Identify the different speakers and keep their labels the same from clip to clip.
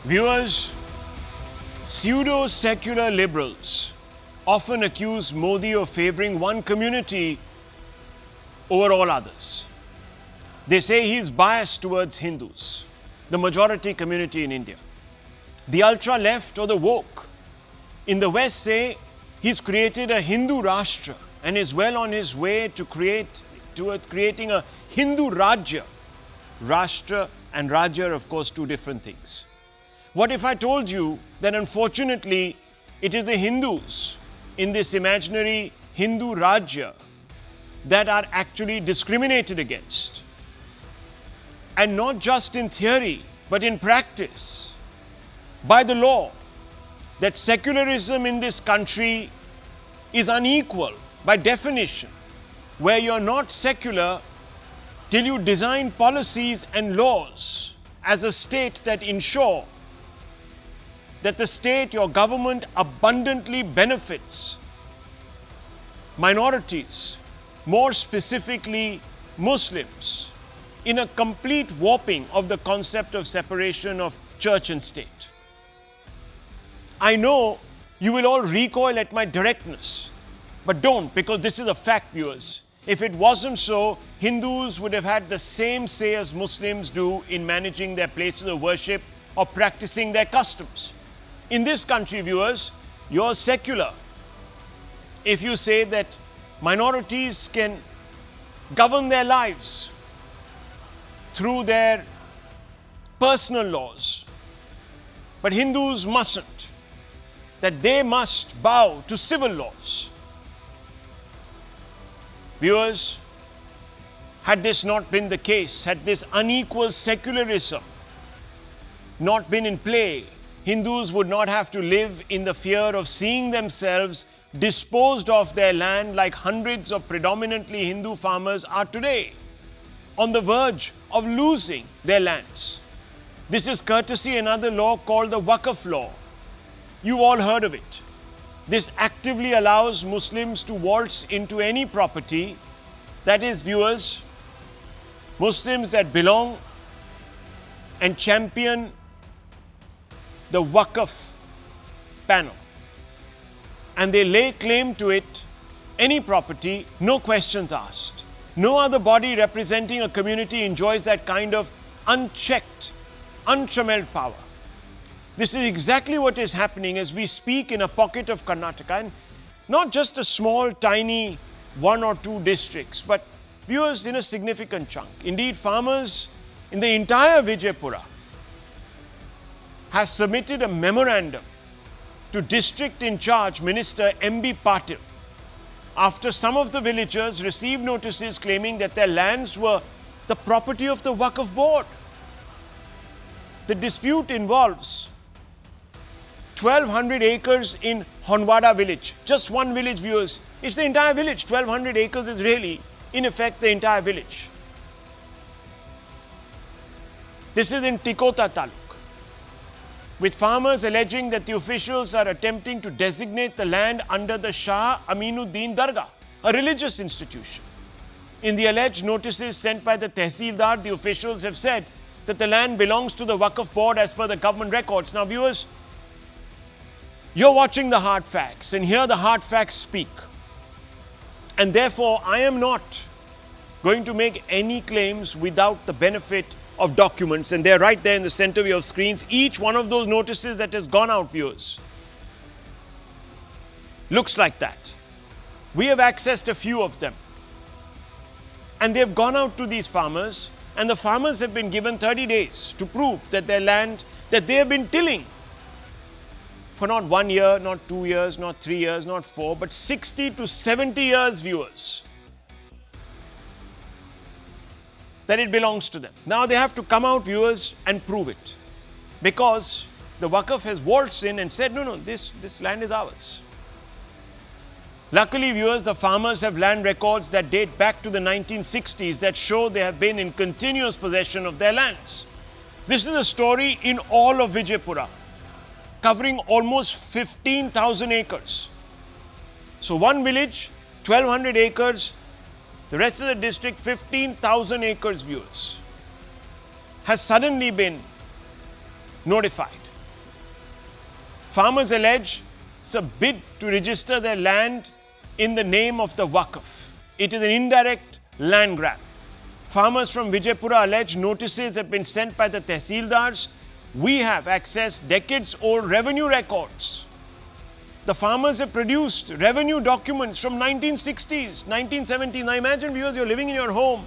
Speaker 1: Viewers, pseudo-secular liberals often accuse Modi of favouring one community over all others. They say he is biased towards Hindus, the majority community in India. The ultra-left or the woke in the West say he's created a Hindu Rashtra and is well on his way to creating a Hindu Rajya. Rashtra and Rajya are, of course, two different things. What if I told you that unfortunately it is the Hindus in this imaginary Hindu Rajya that are actually discriminated against? And not just in theory, but in practice, by the law, that secularism in this country is unequal by definition, where you're not secular till you design policies and laws as a state that ensure that the state, your government, abundantly benefits minorities, more specifically Muslims, in a complete warping of the concept of separation of church and state. I know you will all recoil at my directness, but don't, because this is a fact, viewers. If it wasn't so, Hindus would have had the same say as Muslims do in managing their places of worship or practicing their customs. In this country, viewers, you're secular if you say that minorities can govern their lives through their personal laws, but Hindus mustn't, that they must bow to civil laws. Viewers, had this not been the case, had this unequal secularism not been in play, Hindus would not have to live in the fear of seeing themselves disposed of their land like hundreds of predominantly Hindu farmers are today, on the verge of losing their lands. This is courtesy another law called the Waqf law. You all heard of it. This actively allows Muslims to waltz into any property, that is, viewers, Muslims that belong and champion the Waqf panel, and they lay claim to it, any property, no questions asked. No other body representing a community enjoys that kind of unchecked, untrammeled power. This is exactly what is happening as we speak in a pocket of Karnataka, and not just a small, tiny one or two districts, but viewers, in a significant chunk. Indeed, farmers in the entire Vijayapur have submitted a memorandum to District in Charge Minister M.B. Patil after some of the villagers received notices claiming that their lands were the property of the Waqf board. The dispute involves 1,200 acres in Honwada village. Just one village, viewers. It's the entire village. 1,200 acres is really, in effect, the entire village. This is in Tikota Taluk, with farmers alleging that the officials are attempting to designate the land under the Shah Aminuddin Dargah, a religious institution. In the alleged notices sent by the Tehsildar, the officials have said that the land belongs to the Waqf board as per the government records. Now, viewers, you're watching the hard facts, and here the hard facts speak. And therefore, I am not going to make any claims without the benefit of documents, and they're right there in the center of your screens. Each one of those notices that has gone out, viewers, looks like that. We have accessed a few of them, and they've gone out to these farmers, and the farmers have been given 30 days to prove that their land that they have been tilling for not 1 year, not 2 years, not 3 years, not 4, but 60 to 70 years, viewers, that it belongs to them. Now they have to come out, viewers, and prove it, because the Waqf has waltzed in and said, no, this land is ours. Luckily, viewers, the farmers have land records that date back to the 1960s that show they have been in continuous possession of their lands. This is a story in all of Vijayapur, covering almost 15,000 acres. So one village, 1,200 acres, the rest of the district, 15,000 acres, viewers, has suddenly been notified Farmers allege it's a bid to register their land in the name of the Waqf. It is an indirect land grab. Farmers from Vijayapur allege notices have been sent by the tehsildars. We have accessed decades-old revenue records. The farmers have produced revenue documents from 1960s, 1970s. Now imagine, viewers, you're living in your home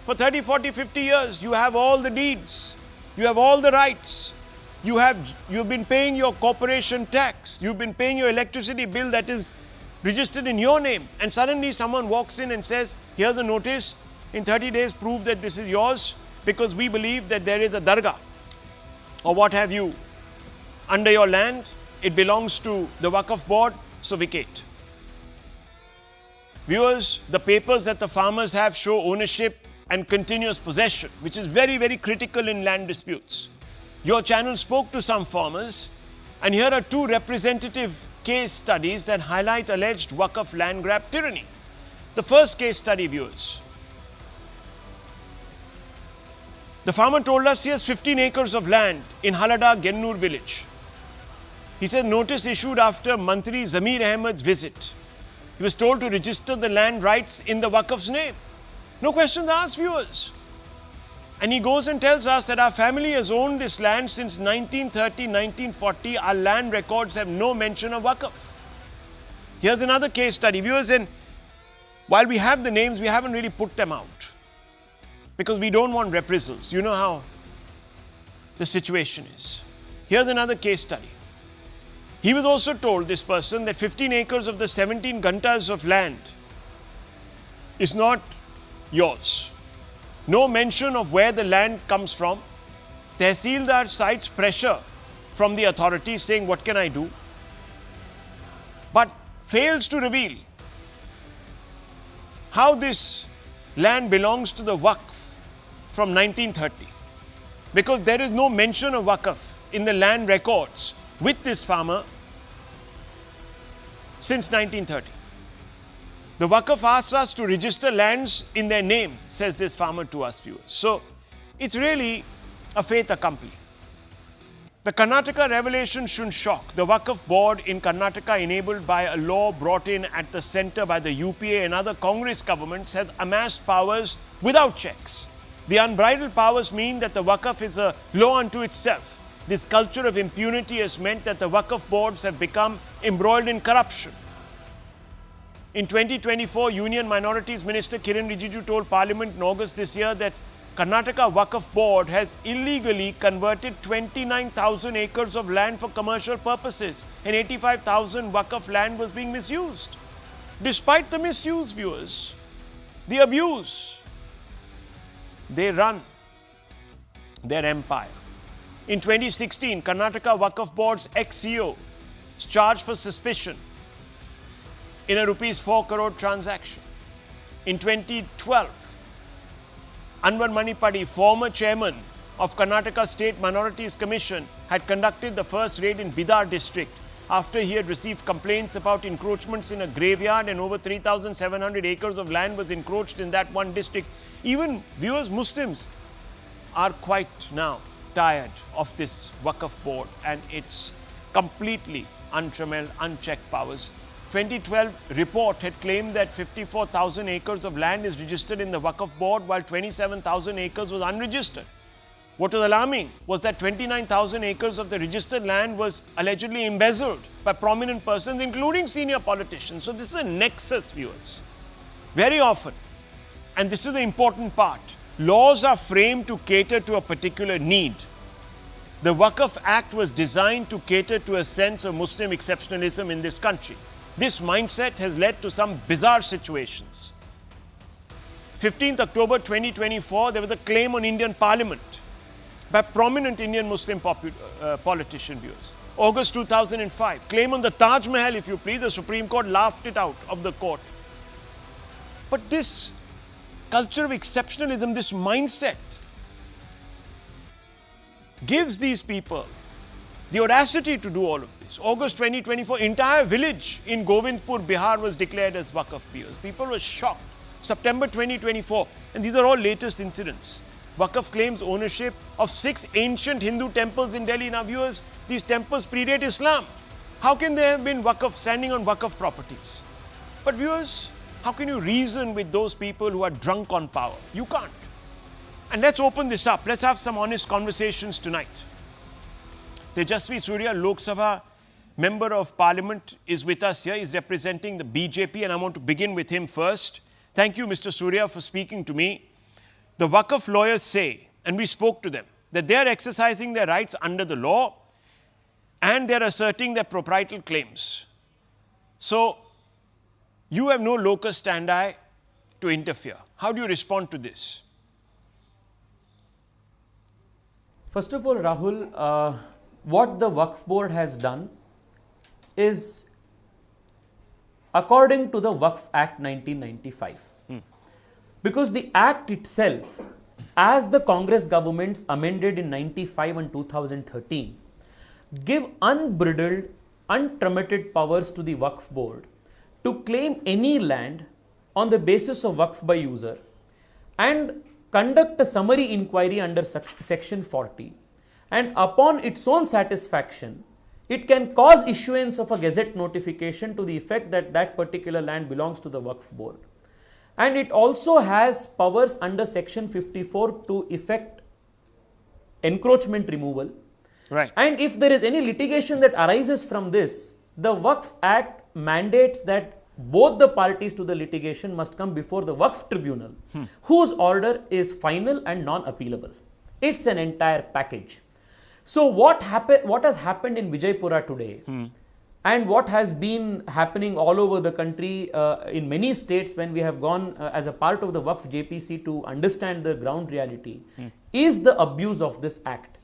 Speaker 1: for 30, 40, 50 years. You have all the deeds. You have all the rights. You've been paying your corporation tax. You've been paying your electricity bill that is registered in your name. And suddenly someone walks in and says, here's a notice. In 30 days, prove that this is yours because we believe that there is a dargah or what have you under your land. It belongs to the Waqf board, so vacate. Viewers, the papers that the farmers have show ownership and continuous possession, which is very, very critical in land disputes. Your channel spoke to some farmers, and here are two representative case studies that highlight alleged Waqf land grab tyranny. The first case study, viewers. The farmer told us he has 15 acres of land in Halada, Gennur village. He said notice issued after Mantri Jameer Ahmed's visit. He was told to register the land rights in the Waqf's name. No questions asked, viewers. And he goes and tells us that our family has owned this land since 1930, 1940. Our land records have no mention of Waqf. Here's another case study, viewers, and while we have the names, we haven't really put them out because we don't want reprisals. You know how the situation is. Here's another case study. He was also told, this person, that 15 acres of the 17 gantas of land is not yours. No mention of where the land comes from. Tehsildar cites pressure from the authorities saying, what can I do? But fails to reveal how this land belongs to the Waqf from 1930. Because there is no mention of Waqf in the land records with this farmer since 1930. The Waqf asks us to register lands in their name, says this farmer to us, viewers. So it's really a fait accompli. The Karnataka revelation shouldn't shock. The Waqf board in Karnataka, enabled by a law brought in at the center by the UPA and other Congress governments, has amassed powers without checks. The unbridled powers mean that the Waqf is a law unto itself. This culture of impunity has meant that the Waqf boards have become embroiled in corruption. In 2024, Union Minorities Minister Kiran Rijiju told Parliament in August this year that Karnataka Waqf Board has illegally converted 29,000 acres of land for commercial purposes and 85,000 Waqf land was being misused. Despite the misuse, viewers, the abuse, they run their empire. In 2016, Karnataka Waqf Board's ex-CEO is charged for suspicion in a rupees 4 crore transaction. In 2012, Anwar Manipadi, former chairman of Karnataka State Minorities Commission, had conducted the first raid in Bidar district after he had received complaints about encroachments in a graveyard and over 3,700 acres of land was encroached in that one district. Even viewers, Muslims are quite now tired of this Waqf board and its completely untrammeled, unchecked powers. 2012 report had claimed that 54,000 acres of land is registered in the Waqf board while 27,000 acres was unregistered. What was alarming was that 29,000 acres of the registered land was allegedly embezzled by prominent persons, including senior politicians. So this is a nexus, viewers. Very often, and this is the important part, laws are framed to cater to a particular need. The Waqf Act was designed to cater to a sense of Muslim exceptionalism in this country. This mindset has led to some bizarre situations. 15th October 2024, there was a claim on Indian Parliament by prominent Indian Muslim politician, viewers. August 2005, claim on the Taj Mahal, if you please. The Supreme Court laughed it out of the court. But this culture of exceptionalism, this mindset, gives these people the audacity to do all of this. August 2024, entire village in Govindpur, Bihar was declared as Waqf, viewers. People were shocked. September 2024, and these are all latest incidents. Waqf claims ownership of 6 ancient Hindu temples in Delhi. Now, viewers, these temples predate Islam. How can there have been Waqf standing on Waqf properties? But viewers, how can you reason with those people who are drunk on power? You can't. And let's open this up. Let's have some honest conversations tonight. Tejasvi Surya, Lok Sabha Member of Parliament, is with us here. He's representing the BJP, and I want to begin with him first. Thank you, Mr. Surya, for speaking to me. The Waqf lawyers say, and we spoke to them, that they are exercising their rights under the law and they're asserting their proprietorial claims. So, you have no locus standi to interfere. How do you respond to this?
Speaker 2: First of all, Rahul, what the Waqf board has done is according to the Waqf Act 1995. Because the Act itself, as the Congress governments amended in 95 and 2013, give unbridled, unpermitted powers to the Waqf board to claim any land on the basis of Waqf by user and conduct a summary inquiry under section 40, and upon its own satisfaction, it can cause issuance of a gazette notification to the effect that that particular land belongs to the Waqf board. And it also has powers under section 54 to effect encroachment removal.
Speaker 1: Right.
Speaker 2: And if there is any litigation that arises from this, the Waqf Act mandates that both the parties to the litigation must come before the Waqf tribunal, whose order is final and non-appealable. It's an entire package. So what has happened in Vijayapur today, and what has been happening all over the country in many states when we have gone as a part of the Waqf JPC to understand the ground reality, is the abuse of this act.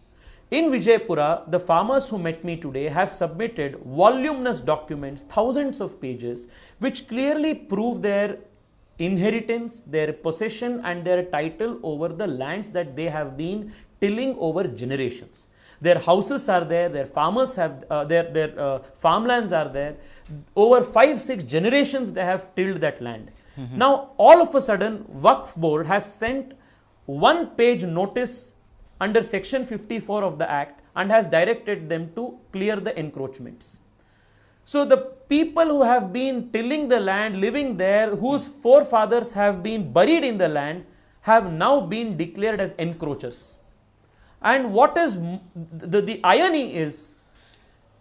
Speaker 2: In Vijayapura, the farmers who met me today have submitted voluminous documents, thousands of pages, which clearly prove their inheritance, their possession and their title over the lands that they have been tilling over generations. Their houses are there, their farmers have, their farmlands are there. Over 5-6 generations they have tilled that land. Now, all of a sudden, Waqf board has sent one-page notice under section 54 of the Act and has directed them to clear the encroachments. So the people who have been tilling the land, living there, whose forefathers have been buried in the land, have now been declared as encroachers. And what is the irony is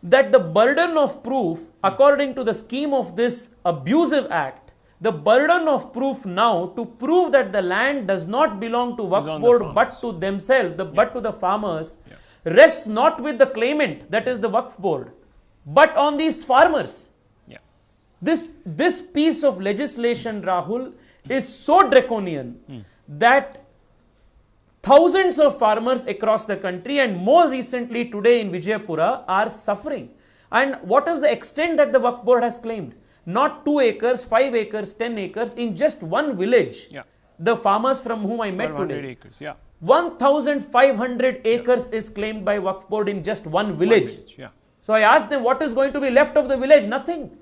Speaker 2: that the burden of proof, according to the scheme of this abusive act, the burden of proof now to prove that the land does not belong to Waqf board but to themselves, but to the farmers, rests not with the claimant, that is the Waqf board, but on these farmers. This piece of legislation, Rahul, is so draconian that thousands of farmers across the country, and more recently today in Vijayapura, are suffering. And what is the extent that the Waqf board has claimed? Not 2 acres, 5 acres, 10 acres, in just one village. The farmers from whom I met today.
Speaker 1: Acres,
Speaker 2: 1,500 acres is claimed by Waqf board in just one village. So I asked them, what is going to be left of the village? Nothing.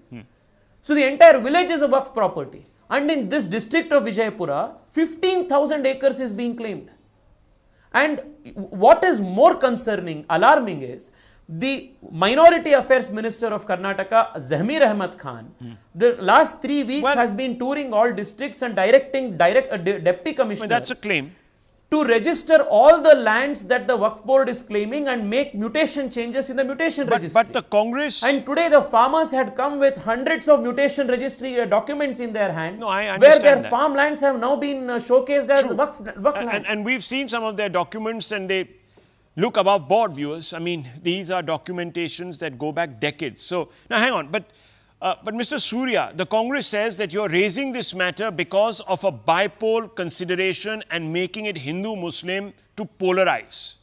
Speaker 2: So the entire village is a Waqf property. And in this district of Vijayapura, 15,000 acres is being claimed. And what is more concerning, alarming is, the Minority Affairs Minister of Karnataka, Jameer Ahmed Khan, the last 3 weeks has been touring all districts and directing deputy commissioners.
Speaker 1: That's a claim.
Speaker 2: To register all the lands that the Waqf board is claiming and make mutation changes in the mutation registry.
Speaker 1: But the Congress...
Speaker 2: And today the farmers had come with hundreds of mutation registry documents in their hand,
Speaker 1: where
Speaker 2: their farmlands have now been showcased as Waqf lands.
Speaker 1: And we've seen some of their documents and they look above board, viewers. I mean, these are documentations that go back decades. So, now hang on. But Mr. Surya, the Congress says that you're raising this matter because of a bipole consideration and making it Hindu-Muslim to polarize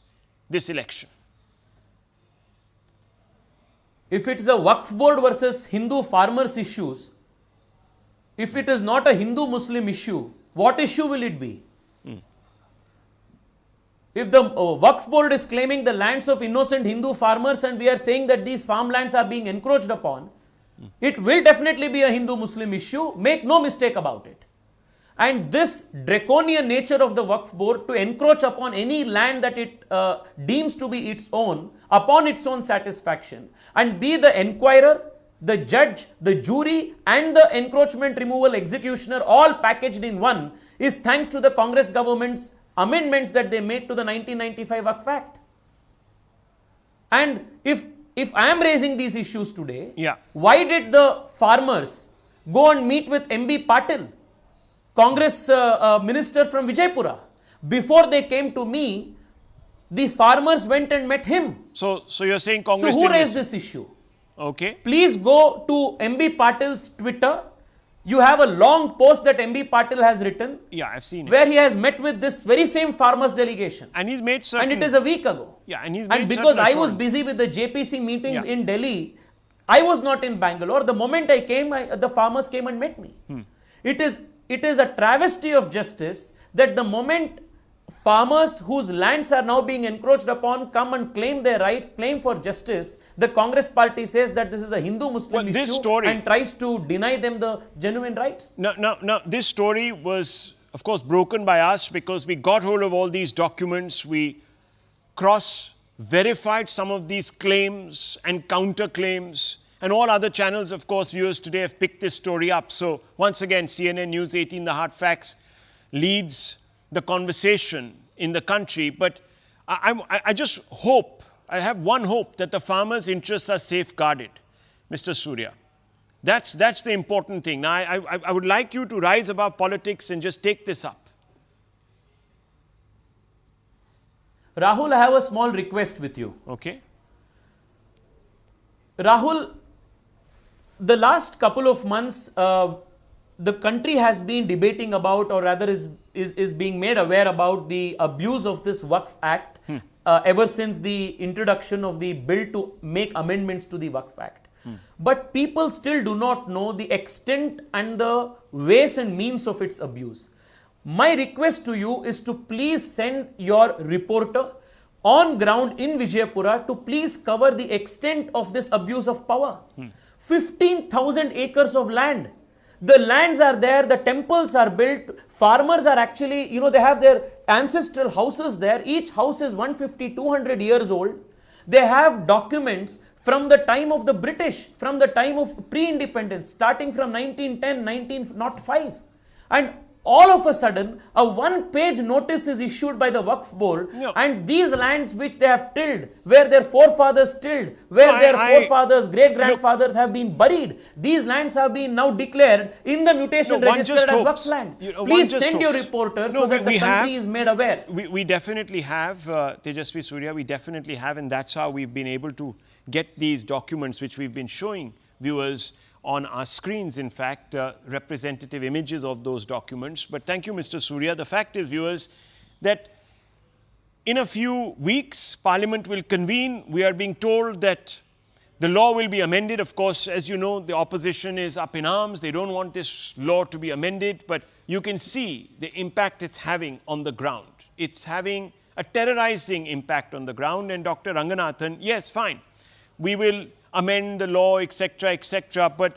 Speaker 1: this election.
Speaker 2: If it is a Waqf board versus Hindu farmers issues, if it is not a Hindu-Muslim issue, what issue will it be? If the Waqf board is claiming the lands of innocent Hindu farmers and we are saying that these farmlands are being encroached upon, it will definitely be a Hindu-Muslim issue, make no mistake about it. And this draconian nature of the Waqf board to encroach upon any land that it deems to be its own, upon its own satisfaction, and be the enquirer, the judge, the jury, and the encroachment removal executioner all packaged in one, is thanks to the Congress government's amendments that they made to the 1995 Waqf Act. And if I am raising these issues today, why did the farmers go and meet with MB Patil, Congress minister from Vijayapur? Before they came to me, the farmers went and met him.
Speaker 1: So you're saying Congress...
Speaker 2: So who raised this issue?
Speaker 1: Okay.
Speaker 2: Please go to MB Patil's Twitter. You have a long post that MB Patil has written.
Speaker 1: Yeah, I've seen it.
Speaker 2: Where he has met with this very same farmers delegation.
Speaker 1: And he's made certain...
Speaker 2: And it is a week ago.
Speaker 1: Yeah, and he's made
Speaker 2: because I was busy with the JPC meetings in Delhi, I was not in Bangalore. The moment I came, the farmers came and met me. It is a travesty of justice that the moment farmers whose lands are now being encroached upon come and claim their rights, claim for justice, the Congress party says that this is a Hindu-Muslim issue and tries to deny them the genuine rights.
Speaker 1: Now, this story was, of course, broken by us because we got hold of all these documents. We cross-verified some of these claims and counter-claims. And all other channels, of course, viewers today have picked this story up. So once again, CNN News 18, The Hard Facts, leads the conversation in the country. But I just hope, I have one hope, that the farmers' interests are safeguarded, Mr. Surya. That's the important thing. Now, I would like you to rise above politics and just take this up.
Speaker 2: Rahul, I have a small request with you.
Speaker 1: Okay.
Speaker 2: Rahul, the last couple of months, the country has been debating about, or rather is being made aware about the abuse of this Waqf Act ever since the introduction of the bill to make amendments to the Waqf Act. But people still do not know the extent and the ways and means of its abuse. My request to you is to please send your reporter on ground in Vijayapura to please cover the extent of this abuse of power. 15,000 acres of land. The lands are there, the temples are built, farmers are actually, they have their ancestral houses there. Each house is 150, 200 years old. They have documents from the time of the British, from the time of pre-independence, starting from 1910, 1905. And all of a sudden, a one-page notice is issued by the Waqf board, and these lands which they have tilled, where their forefathers tilled, where their forefathers, great-grandfathers have been buried, these lands have been now declared in the mutation register as Waqf land. Please send your reporter so that the country is made aware.
Speaker 1: We definitely have, Tejasvi Surya, we definitely have, and that's how we've been able to get these documents which we've been showing viewers on our screens, in fact, representative images of those documents. But thank you, Mr. Surya. The fact is, viewers, that in a few weeks, Parliament will convene. We are being told that the law will be amended. Of course, as you know, the opposition is up in arms. They don't want this law to be amended. But you can see the impact it's having on the ground. It's having a terrorizing impact on the ground. And Dr. Ranganathan, yes, fine, we will amend the law, etc., etc. But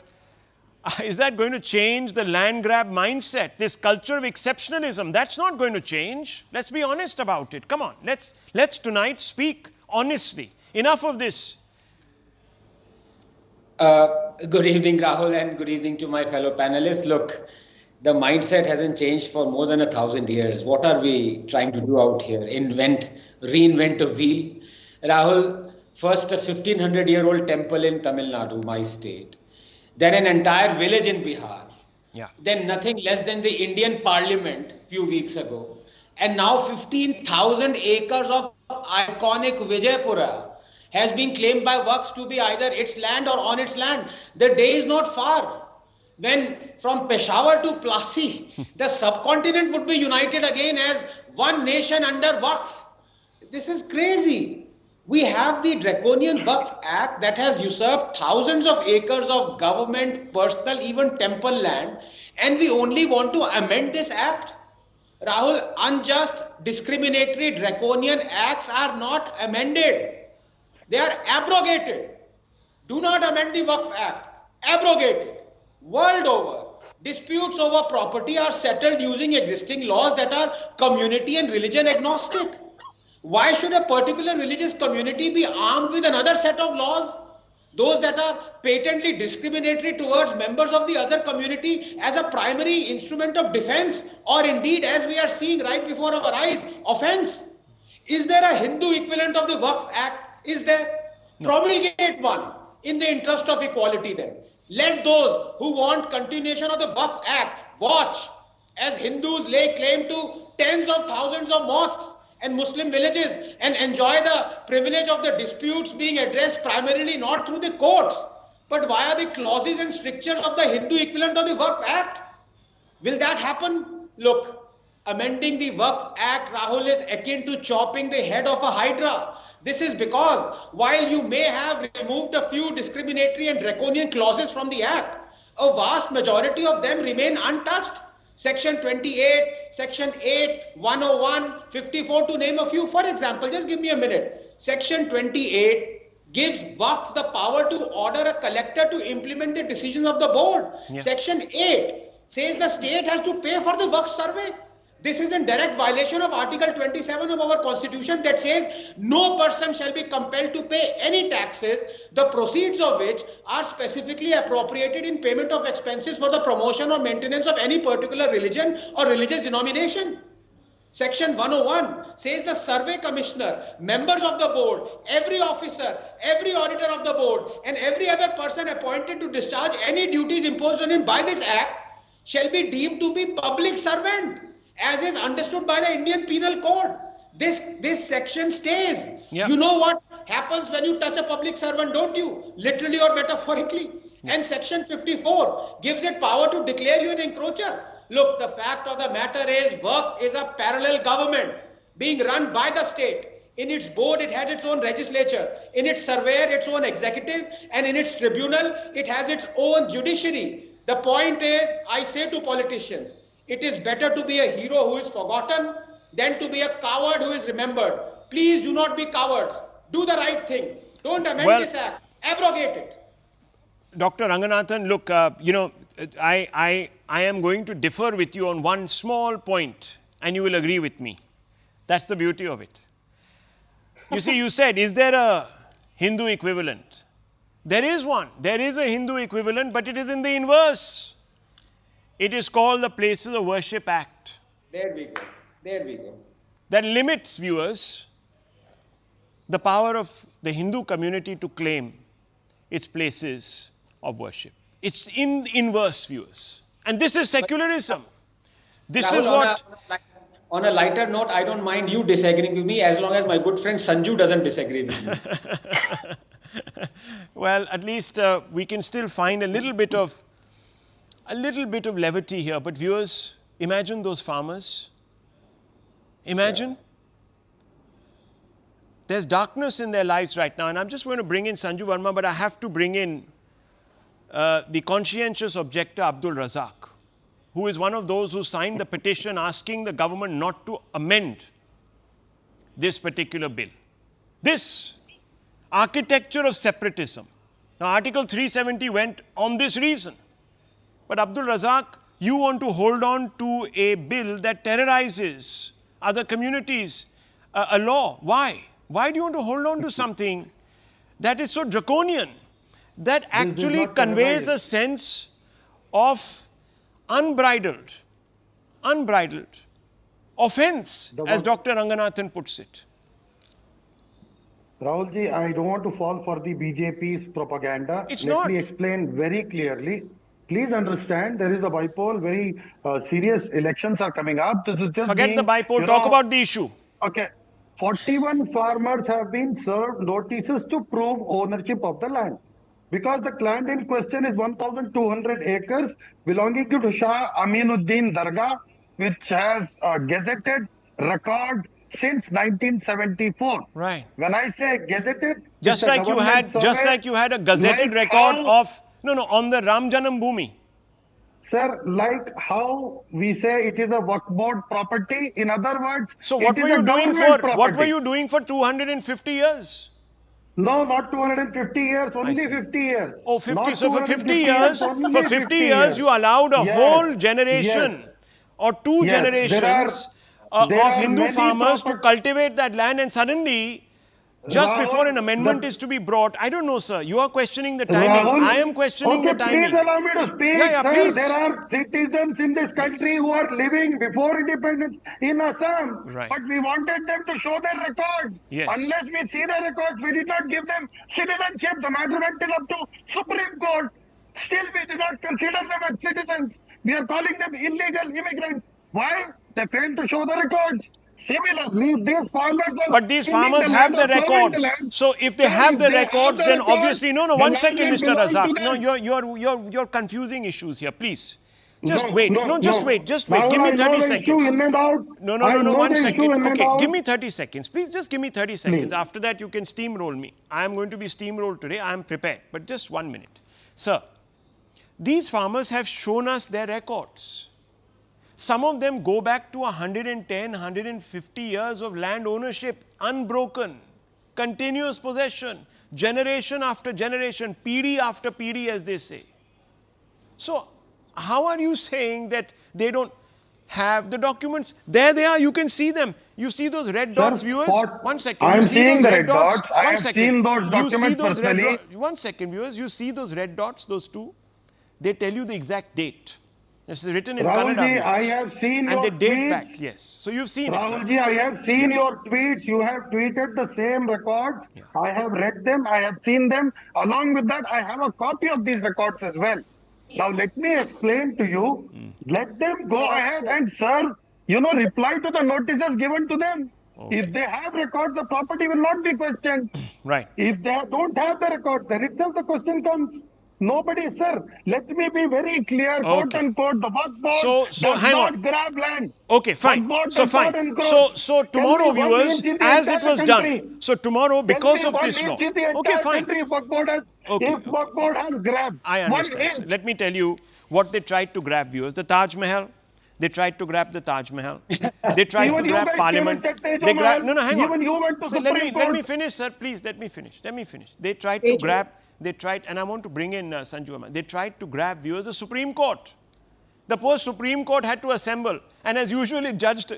Speaker 1: is that going to change the land grab mindset? This culture of exceptionalism, that's not going to change. Let's be honest about it. Come on, let's tonight speak honestly. Enough of this.
Speaker 3: Good evening, Rahul, and good evening to my fellow panelists. Look, the mindset hasn't changed for more than 1,000 years. What are we trying to do out here? Reinvent a wheel? Rahul, first a 1,500-year-old temple in Tamil Nadu, my state. Then an entire village in Bihar. Then nothing less than the Indian Parliament a few weeks ago. And now 15,000 acres of iconic Vijayapura has been claimed by Waqf to be either its land or on its land. The day is not far when from Peshawar to Plassey, the subcontinent would be united again as one nation under Waqf. This is crazy. We have the draconian Waqf Act that has usurped thousands of acres of government, personal, even temple land, and we only want to amend this act. Rahul, unjust, discriminatory, draconian acts are not amended. They are abrogated. Do not amend the Waqf Act. Abrogate it. World over. disputes over property are settled using existing laws that are community and religion agnostic. Why should a particular religious community be armed with another set of laws? Those that are patently discriminatory towards members of the other community as a primary instrument of defense, or indeed, as we are seeing right before our eyes, offense. Is there a Hindu equivalent of the Waqf Act? Is there? No. Promulgate one in the interest of equality then. Let those who want continuation of the Waqf Act watch as Hindus lay claim to tens of thousands of mosques and Muslim villages and enjoy the privilege of the disputes being addressed primarily not through the courts but via the clauses and strictures of the Hindu equivalent of the Waqf Act. Will that happen? Look, amending the Waqf Act, Rahul, is akin to chopping the head of a hydra. This is because while you may have removed a few discriminatory and draconian clauses from the Act, a vast majority of them remain untouched. Section 28, Section 8, 101, 54 to name a few. For example, just give me a minute. Section 28 gives Waqf the power to order a collector to implement the decisions of the board. Yeah. Section 8 says the state has to pay for the Waqf survey. This is in direct violation of Article 27 of our Constitution that says no person shall be compelled to pay any taxes, the proceeds of which are specifically appropriated in payment of expenses for the promotion or maintenance of any particular religion or religious denomination. Section 101 says the survey commissioner, members of the board, every officer, every auditor of the board, and every other person appointed to discharge any duties imposed on him by this Act shall be deemed to be public servant, as is understood by the Indian Penal Code. This section stays. Yep. You know what happens when you touch a public servant, don't you? Literally or metaphorically. Yep. And section 54 gives it power to declare you an encroacher. Look, the fact of the matter is Waqf is a parallel government being run by the state. In its board, it has its own legislature. In its surveyor, its own executive. And in its tribunal, it has its own judiciary. The point is, I say to politicians, it is better to be a hero who is forgotten than to be a coward who is remembered. Please do not be cowards. Do the right thing. Don't amend this act. Abrogate it.
Speaker 1: Dr. Ranganathan, look, I am going to differ with you on one small point, and you will agree with me. That's the beauty of it. You see, you said, is there a Hindu equivalent? There is one. There is a Hindu equivalent, but it is in the inverse. It is called the Places of Worship Act.
Speaker 3: There we go. There we go.
Speaker 1: That limits, viewers, the power of the Hindu community to claim its places of worship. It's in inverse, viewers. And this is secularism. This
Speaker 3: Rahul,
Speaker 1: is what...
Speaker 3: On a lighter note, I don't mind you disagreeing with me as long as my good friend Sanju doesn't disagree with me.
Speaker 1: Well, at least we can still find a little bit of levity here. But viewers, imagine those farmers. Imagine. Yeah. There's darkness in their lives right now. And I'm just going to bring in Sanju Verma, but I have to bring in the conscientious objector, Abdul Razak, who is one of those who signed the petition asking the government not to amend this particular bill. This architecture of separatism. Now, Article 370 went on this reason. But Abdul Razak, you want to hold on to a bill that terrorizes other communities, a law. Why? Why do you want to hold on to something that is so draconian, that actually conveys a sense of unbridled offense, as Dr. Ranganathan puts it?
Speaker 4: Rahulji, I don't want to fall for the BJP's propaganda.
Speaker 1: Let
Speaker 4: me explain very clearly. Please understand, there is a bipole, very serious elections are coming up. This is just
Speaker 1: Forget the bipole, talk about the issue.
Speaker 4: Okay. 41 farmers have been served notices to prove ownership of the land. Because the land in question is 1,200 acres belonging to Shah Aminuddin Dargah, which has a gazetted record since 1974.
Speaker 1: Right.
Speaker 4: When I say gazetted,
Speaker 1: just like you had a gazetted record of on the Ram Janam Bhoomi.
Speaker 4: Sir, like how we say it is a Waqf board property, in other words,
Speaker 1: so what were you doing for 250 years?
Speaker 4: No, not 250 years, only
Speaker 1: see.
Speaker 4: 50 years.
Speaker 1: Oh, 50.
Speaker 4: Not
Speaker 1: So for 50
Speaker 4: 250
Speaker 1: years,
Speaker 4: only
Speaker 1: for 50 years, you allowed a
Speaker 4: Yes,
Speaker 1: whole generation
Speaker 4: yes,
Speaker 1: or two
Speaker 4: yes.
Speaker 1: generations
Speaker 4: There
Speaker 1: of
Speaker 4: are
Speaker 1: Hindu
Speaker 4: many
Speaker 1: farmers to
Speaker 4: proper-
Speaker 1: cultivate that land, and suddenly, just before an
Speaker 4: Rahul,
Speaker 1: amendment is to be brought, I don't know, sir. You are questioning the timing.
Speaker 4: Rahul,
Speaker 1: I am questioning
Speaker 4: okay,
Speaker 1: the timing.
Speaker 4: please allow me to speak,
Speaker 1: Yeah,
Speaker 4: sir.
Speaker 1: please.
Speaker 4: There are citizens in this country who are living before independence in Assam,
Speaker 1: Right.
Speaker 4: but we wanted them to show their records.
Speaker 1: Yes.
Speaker 4: Unless we see their records, we did not give them citizenship. The matter went till up to Supreme Court. Still, we did not consider them as citizens. We are calling them illegal immigrants. Why? They failed to show the records. Similarly, these farmers are
Speaker 1: But these
Speaker 4: tilling
Speaker 1: farmers
Speaker 4: the
Speaker 1: have
Speaker 4: land
Speaker 1: the
Speaker 4: or plowing the
Speaker 1: records.
Speaker 4: land.
Speaker 1: So if they
Speaker 4: Sir,
Speaker 1: have
Speaker 4: if
Speaker 1: the
Speaker 4: they have
Speaker 1: records,
Speaker 4: the
Speaker 1: then
Speaker 4: records,
Speaker 1: obviously no.
Speaker 4: the
Speaker 1: One
Speaker 4: land
Speaker 1: second,
Speaker 4: will
Speaker 1: Mr.
Speaker 4: belong to
Speaker 1: Razak. No,
Speaker 4: them.
Speaker 1: you're confusing issues here. Please, just
Speaker 4: No,
Speaker 1: wait.
Speaker 4: no,
Speaker 1: No, just
Speaker 4: no.
Speaker 1: wait. Just wait.
Speaker 4: Rahul,
Speaker 1: Give me
Speaker 4: I know
Speaker 1: 30
Speaker 4: the
Speaker 1: seconds.
Speaker 4: issue in and out.
Speaker 1: No,
Speaker 4: I know
Speaker 1: 1
Speaker 4: the issue
Speaker 1: second.
Speaker 4: in and
Speaker 1: Okay,
Speaker 4: out.
Speaker 1: give me 30 seconds. Please just give me 30 seconds.
Speaker 4: Please.
Speaker 1: After that, you can steamroll me. I am going to be steamrolled today. I am prepared. But just 1 minute. Sir, these farmers have shown us their records. Some of them go back to 110, 150 years of land ownership, unbroken, continuous possession, generation after generation, PD after PD, as they say. So, how are you saying that they don't have the documents? There they are, you can see them. You see those red dots, viewers? 1 second.
Speaker 4: I'm
Speaker 1: You see
Speaker 4: seeing
Speaker 1: those
Speaker 4: the
Speaker 1: red
Speaker 4: red
Speaker 1: dots?
Speaker 4: dots. I
Speaker 1: 1
Speaker 4: have
Speaker 1: second.
Speaker 4: seen those
Speaker 1: You
Speaker 4: documents
Speaker 1: see those red
Speaker 4: personally.
Speaker 1: 1 second, viewers. You see those red dots, those two? They tell you the exact date. This is written in
Speaker 4: Rahul
Speaker 1: Kannada.
Speaker 4: ji, I have seen
Speaker 1: and
Speaker 4: your
Speaker 1: they date
Speaker 4: tweets.
Speaker 1: back, yes. So you've seen
Speaker 4: Rahul
Speaker 1: it.
Speaker 4: ji, I have seen your tweets. You have tweeted the same records.
Speaker 1: Yeah.
Speaker 4: I have read them. I have seen them. Along with that, I have a copy of these records as well. Now, let me explain to you. Let them go ahead and serve, reply to the notices given to them.
Speaker 1: Okay.
Speaker 4: If they have records, the property will not be questioned.
Speaker 1: Right.
Speaker 4: If they don't have the record, then itself the question comes. Nobody, sir. Let me be very clear, quote
Speaker 1: Okay.
Speaker 4: unquote. The Waqf board
Speaker 1: So
Speaker 4: does
Speaker 1: hang
Speaker 4: not
Speaker 1: on.
Speaker 4: grab land.
Speaker 1: Okay, fine.
Speaker 4: Waqf board
Speaker 1: So
Speaker 4: does not
Speaker 1: fine.
Speaker 4: encroach.
Speaker 1: So
Speaker 4: Tell
Speaker 1: tomorrow,
Speaker 4: me one
Speaker 1: viewers,
Speaker 4: inch in the
Speaker 1: as it
Speaker 4: entire
Speaker 1: was
Speaker 4: country.
Speaker 1: done. So tomorrow, because
Speaker 4: Tell
Speaker 1: of
Speaker 4: me one
Speaker 1: this law.
Speaker 4: inch in the
Speaker 1: Okay,
Speaker 4: entire
Speaker 1: fine.
Speaker 4: country if Waqf board has,
Speaker 1: Okay,
Speaker 4: if
Speaker 1: okay.
Speaker 4: Waqf board has grabbed
Speaker 1: I
Speaker 4: 1
Speaker 1: understand.
Speaker 4: inch.
Speaker 1: sir. Let me tell you what they tried to grab, viewers. The Taj Mahal. They tried to grab the Taj Mahal. They tried
Speaker 4: Even
Speaker 1: to
Speaker 4: you
Speaker 1: grab
Speaker 4: guys
Speaker 1: Parliament.
Speaker 4: came and said Taj
Speaker 1: They grabbed.
Speaker 4: Mahal.
Speaker 1: No, hang on.
Speaker 4: Even you went to
Speaker 1: So
Speaker 4: Supreme
Speaker 1: let me
Speaker 4: Court.
Speaker 1: finish, sir. Please, let me finish. They tried to grab. They tried, and I want to bring in Sanju Ahmed. They tried to grab, viewers, the Supreme Court. The post Supreme Court had to assemble, and as usual, it judged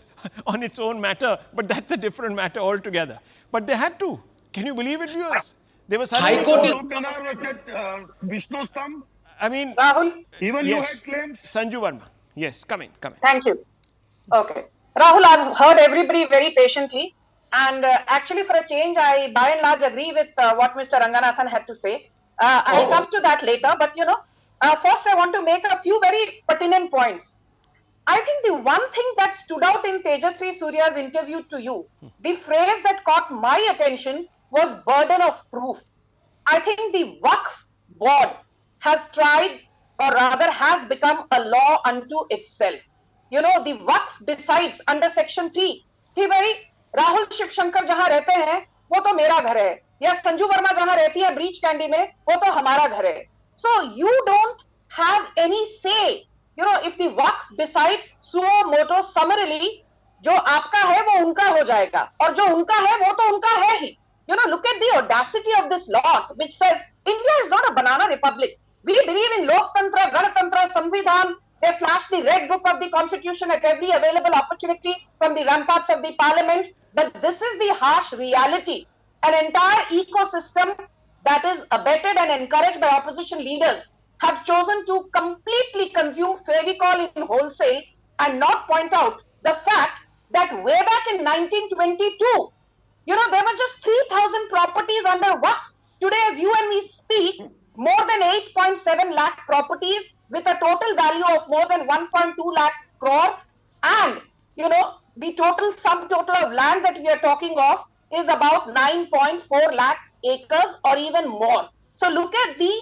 Speaker 1: on its own matter. But that's a different matter altogether. But they had to. Can you believe it, viewers? They were suddenly
Speaker 3: High Court is-
Speaker 1: told-
Speaker 4: Minar was at Vishnu Stham.
Speaker 1: I mean,
Speaker 5: Rahul,
Speaker 4: Even you
Speaker 1: yes.
Speaker 4: had claims.
Speaker 1: Sanju Verma. Yes, come in.
Speaker 5: thank you. Okay. Rahul, I've heard everybody very patiently. And actually, for a change, I by and large agree with what Mr. Ranganathan had to say. I'll come to that later. But, first I want to make a few very pertinent points. I think the one thing that stood out in Tejasvi Surya's interview to you, the phrase that caught my attention was burden of proof. I think the Waqf board has tried, or rather has become a law unto itself. The Waqf decides under section 3 कि भाई राहुल शिवशंकर जहां रहते हैं वो तो मेरा घर है, या संजू वर्मा जहां रहती है ब्रीच कैंडी में वो तो हमारा घर है. So you don't have any say. If the Waqf decides suo moto summarily, जो आपका है वो उनका हो जाएगा और जो उनका है वो तो उनका है ही. Look at the audacity of this law, which says India is not a banana republic. We believe in Loktantra, Ganatantra, Samvidhan. They flash the red book of the constitution at every available opportunity from the ramparts of the parliament. But this is the harsh reality. An entire ecosystem that is abetted and encouraged by opposition leaders have chosen to completely consume Fevicol in wholesale and not point out the fact that way back in 1922, there were just 3,000 properties under Waqf. Today, as you and me speak, more than 8.7 lakh properties with a total value of more than 1.2 lakh crore. And, the total sum total of land that we are talking of is about 9.4 lakh acres or even more. So look at the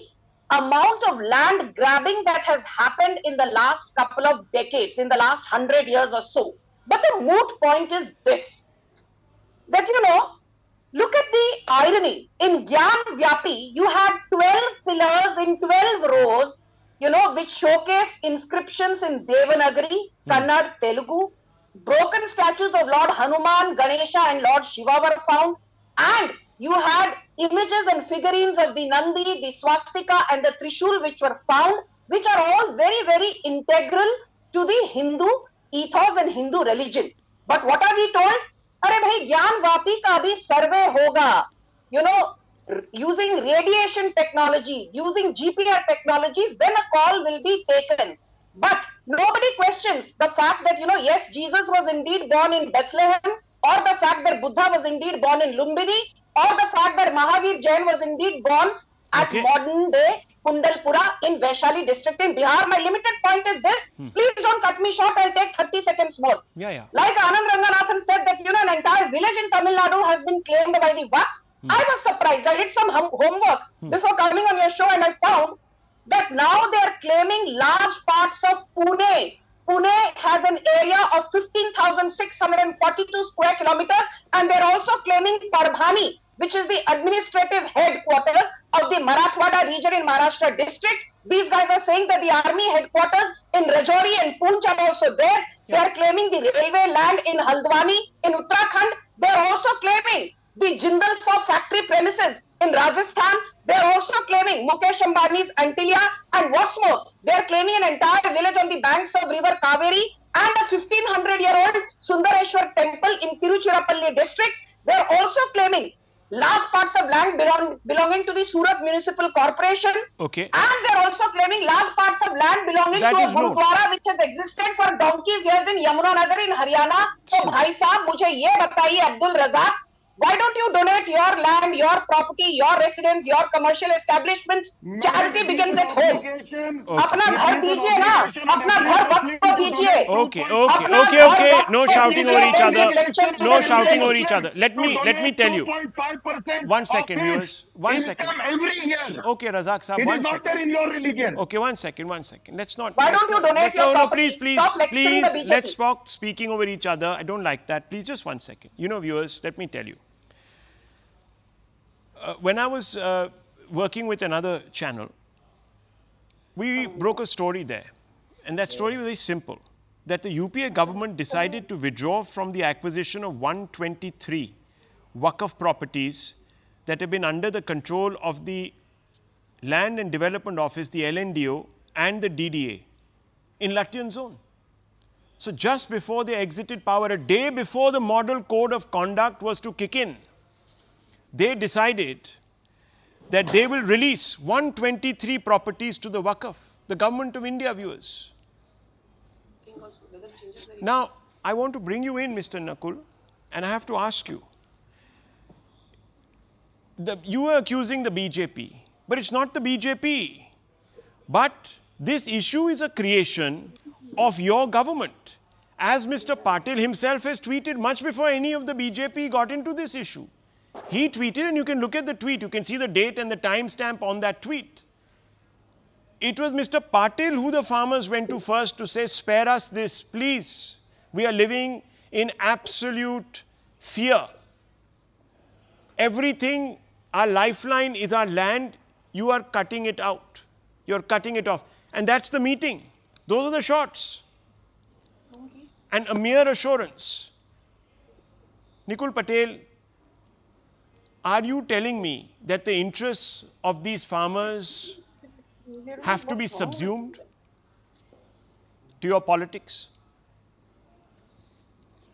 Speaker 5: amount of land grabbing that has happened in the last couple of decades, in the last 100 years or so. But the moot point is this, that, look at the irony. In Gyan Vyapi, you had 12 pillars in 12 rows, which showcased inscriptions in Devanagari, Kannada, Telugu. Broken statues of Lord Hanuman, Ganesha and Lord Shiva were found. And you had images and figurines of the Nandi, the swastika and the Trishul which were found, which are all very, very integral to the Hindu ethos and Hindu religion. But what are we told? अरे भाई ज्ञान वापी का भी सर्वे होगा, you know, using radiation technologies, using GPR technologies, then a call will be taken. But nobody questions the fact that, you know, yes, Jesus was indeed born in Bethlehem, or the fact that Buddha was indeed born in Lumbini, or the fact that Mahavir Jain was indeed born at modern day Kundalpura in Vaishali district in Bihar. My limited point is this. Please don't cut me short. I'll take 30 seconds more.
Speaker 1: Yeah.
Speaker 5: Like Anand Ranganathan said that, you know, an entire village in Tamil Nadu has been claimed by the Waqf. I was surprised. I did some homework before coming on your show, and I found that now they are claiming large parts of Pune. Pune has an area of 15,642 square kilometers, and they're also claiming Parbhani, which is the administrative headquarters of the Marathwada region in Maharashtra district. These guys are saying that the army headquarters in Rajouri and Poonch are also there. They are claiming the railway land in Haldwani in Uttarakhand. They are also claiming the Jindal Saw factory premises in Rajasthan. They are also claiming Mukesh Ambani's Antilia, and what's more, they are claiming an entire village on the banks of river Kaveri and a 1500-year-old Sundareshwar temple in Tiruchirappalli district. They are also claiming large parts of land belonging to the Surat Municipal Corporation.
Speaker 1: Okay.
Speaker 5: And they are also claiming large parts of land belonging to a Gurudwara which has existed for donkeys years in Yamunanagar in Haryana. So, bhai sahab, mujhe ye bataiye, Abdul Razak, why don't you donate your land, your property, your residence, your commercial establishments? Charity begins at home. अपना घर दीजिए ना, अपना घर वक्त को दीजिए.
Speaker 1: Okay. No shouting over each other. No shouting over each other. Let me tell you. 1 second, viewers. 1 second.
Speaker 4: Every year.
Speaker 1: Okay, Razak sahab.
Speaker 4: It
Speaker 1: 1
Speaker 4: is not
Speaker 1: second.
Speaker 4: there in your religion.
Speaker 1: Okay, 1 second. Let's not.
Speaker 5: Why don't you donate your property?
Speaker 1: Please.
Speaker 5: Stop lecturing the BJP.
Speaker 1: Let's stop speaking over each other. I don't like that. Please, just 1 second. You know, viewers, let me tell you. When I was working with another channel, we broke a story there. And that story was very simple. That the UPA government decided to withdraw from the acquisition of 123 Waqf properties that have been under the control of the Land and Development Office, the LNDO, and the DDA in Latvian zone. So just before they exited power, a day before the model code of conduct was to kick in, they decided that they will release 123 properties to the Waqf, the government of India, viewers. Now, I want to bring you in, Mr. Nakul, and I have to ask you. You are accusing the BJP, but it's not the BJP. But this issue is a creation of your government. As Mr. Patil himself has tweeted much before any of the BJP got into this issue. He tweeted, and you can look at the tweet. You can see the date and the timestamp on that tweet. It was Mr. Patil who the farmers went to first to say, spare us this, please. We are living in absolute fear. Everything, our lifeline is our land. You are cutting it out. You're cutting it off. And that's the meeting. Those are the shots. And a mere assurance. Nikul Patel, are you telling me that the interests of these farmers have to be subsumed to your politics?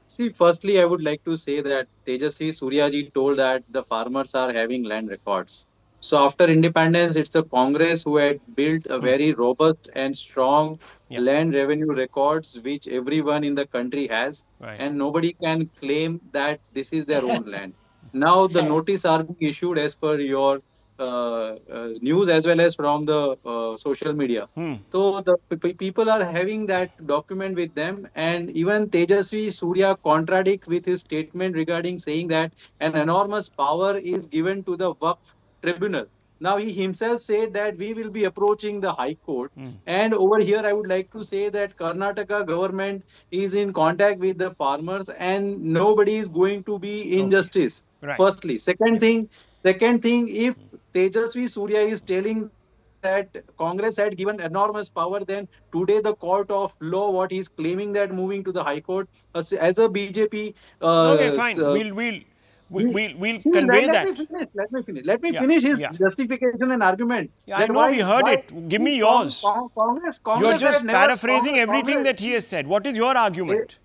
Speaker 6: See, firstly, I would like to say that Tejasvi Suryaji told that the farmers are having land records. So after independence, it's the Congress who had built a very robust and strong land revenue records, which everyone in the country has.
Speaker 1: Right.
Speaker 6: And nobody can claim that this is their own land. Now the notice are being issued as per your news as well as from the social media. So the people are having that document with them, and even Tejasvi Surya contradict with his statement regarding saying that an enormous power is given to the Waqf tribunal. Now he himself said that we will be approaching the High Court. And over here I would like to say that Karnataka government is in contact with the farmers and nobody is going to be injustice.
Speaker 1: Right.
Speaker 6: Firstly. Second thing, if Tejasvi Surya is telling that Congress had given enormous power, then today the court of law, what he's claiming that moving to the High Court as a BJP.
Speaker 1: Okay, fine. we'll
Speaker 6: See,
Speaker 1: convey
Speaker 6: let
Speaker 1: that.
Speaker 6: me finish. Let me
Speaker 1: Yeah,
Speaker 6: finish his
Speaker 1: yeah.
Speaker 6: justification and argument.
Speaker 1: Yeah, I
Speaker 6: That
Speaker 1: know we heard
Speaker 6: why
Speaker 1: it. Give me yours.
Speaker 6: Congress
Speaker 1: You're
Speaker 6: had
Speaker 1: just
Speaker 6: never-
Speaker 1: paraphrasing everything
Speaker 6: Congress-
Speaker 1: that he has said. What is your argument?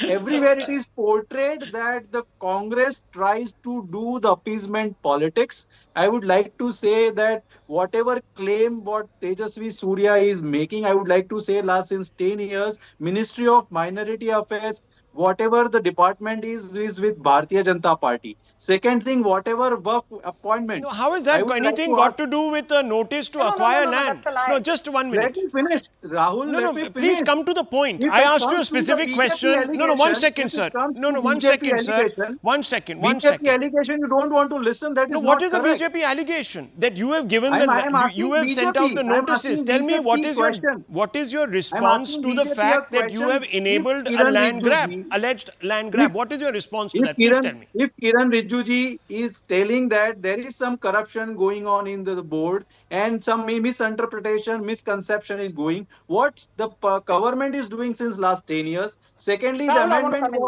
Speaker 6: Everywhere it is portrayed that the Congress tries to do the appeasement politics. I would like to say that whatever claim what Tejasvi Surya is making, I would like to say last since 10 years, Ministry of Minority Affairs, whatever the department is with Bharatiya Janata Party. Second thing, whatever work appointments.
Speaker 1: No, how has
Speaker 6: I
Speaker 1: that
Speaker 6: would like
Speaker 1: anything
Speaker 6: to
Speaker 1: got
Speaker 6: ask-
Speaker 1: to do with a notice to
Speaker 5: No,
Speaker 1: acquire
Speaker 5: no,
Speaker 1: land?
Speaker 5: that's a lie.
Speaker 1: No, just 1 minute.
Speaker 6: Let me finish. Rahul,
Speaker 1: No,
Speaker 6: let me
Speaker 1: no,
Speaker 6: finish.
Speaker 1: please come to the point.
Speaker 6: If
Speaker 1: I
Speaker 6: it
Speaker 1: asked you a
Speaker 6: comes to the
Speaker 1: specific
Speaker 6: BJP
Speaker 1: question. No, 1
Speaker 6: allegation,
Speaker 1: second,
Speaker 6: if it
Speaker 1: sir.
Speaker 6: comes
Speaker 1: No,
Speaker 6: to
Speaker 1: 1
Speaker 6: BJP
Speaker 1: second, sir.
Speaker 6: allegation,
Speaker 1: 1 second, 1
Speaker 6: BJP
Speaker 1: second.
Speaker 6: allegation you don't want to listen, that is
Speaker 1: No,
Speaker 6: not
Speaker 1: what is
Speaker 6: correct.
Speaker 1: the BJP allegation? That you have given
Speaker 6: I'm
Speaker 1: the,
Speaker 6: asking
Speaker 1: you have sent out
Speaker 6: BJP.
Speaker 1: the
Speaker 6: I'm
Speaker 1: notices.
Speaker 6: asking
Speaker 1: Tell me
Speaker 6: BJP question.
Speaker 1: what is your
Speaker 6: I'm
Speaker 1: response
Speaker 6: asking
Speaker 1: to the
Speaker 6: BJP a
Speaker 1: fact that you have
Speaker 6: question.
Speaker 1: enabled
Speaker 6: If
Speaker 1: a
Speaker 6: Kiran
Speaker 1: land grab,
Speaker 6: Rijiju-
Speaker 1: alleged land grab?
Speaker 6: if-
Speaker 1: What is your response to that? Please tell me.
Speaker 6: If Kiran Rijiju is telling that there is some corruption going on in the board and some misinterpretation, misconception is going, what the government is doing since last 10 years. Secondly, the
Speaker 5: Rahul, I want to come in.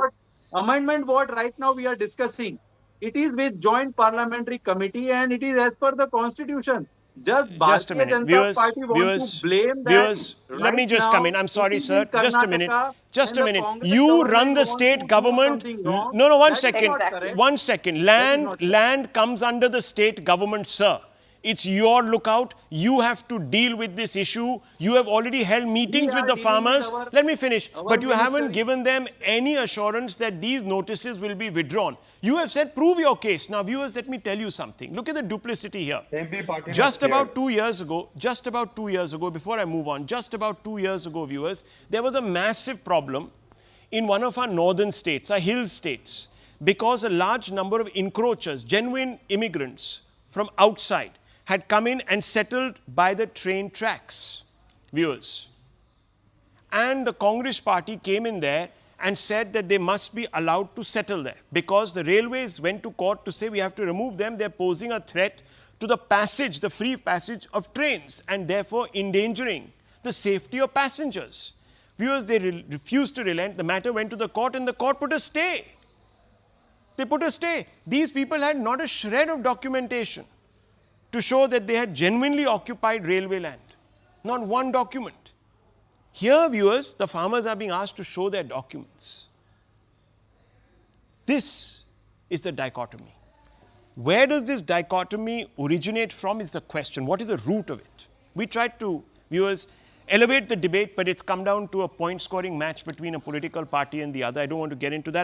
Speaker 6: amendment what right now we are discussing, it is with joint parliamentary committee and it is as per the constitution. Just
Speaker 1: Just a
Speaker 6: Bharatiya
Speaker 1: minute.
Speaker 6: Janata Party want to blame that.
Speaker 1: Viewers, let me
Speaker 6: right
Speaker 1: just
Speaker 6: now,
Speaker 1: come in. I'm sorry,
Speaker 6: it is
Speaker 1: sir.
Speaker 6: in
Speaker 1: Just a minute.
Speaker 6: Karnataka
Speaker 1: Just
Speaker 6: and
Speaker 1: a
Speaker 6: the
Speaker 1: minute.
Speaker 6: Congress
Speaker 1: You
Speaker 6: government
Speaker 1: run the
Speaker 6: wants to
Speaker 1: state
Speaker 6: do
Speaker 1: government.
Speaker 6: something wrong.
Speaker 1: No, 1
Speaker 6: That is
Speaker 1: second.
Speaker 6: not
Speaker 5: Exactly.
Speaker 6: correct.
Speaker 1: 1 second.
Speaker 6: That is not correct.
Speaker 1: Land comes under the state government, sir. It's your lookout. You have to deal with this issue. You have already held meetings
Speaker 6: We
Speaker 1: with
Speaker 6: are
Speaker 1: the
Speaker 6: dealing with
Speaker 1: farmers.
Speaker 6: our-
Speaker 1: Let me finish.
Speaker 6: our
Speaker 1: But you haven't
Speaker 6: ministry.
Speaker 1: given them any assurance that these notices will be withdrawn. You have said, prove your case. Now, viewers, let me tell you something. Look at the duplicity here.
Speaker 4: MP party
Speaker 1: Just about 2 years ago, before I move on, just about 2 years ago, viewers, there was a massive problem in one of our northern states, our hill states, because a large number of encroachers, genuine immigrants from outside, had come in and settled by the train tracks, viewers. And the Congress party came in there and said that they must be allowed to settle there because the railways went to court to say we have to remove them. They're posing a threat to the passage, the free passage of trains, and therefore endangering the safety of passengers. Viewers, they refused to relent. The matter went to the court and the court put a stay. They put a stay. These people had not a shred of documentation to show that they had genuinely occupied railway land. Not one document. Here, viewers, the farmers are being asked to show their documents. This is the dichotomy. Where does this dichotomy originate from is the question. What is the root of it? We tried to, viewers, elevate the debate, but it's come down to a point-scoring match between a political party and the other. I don't want to get into that.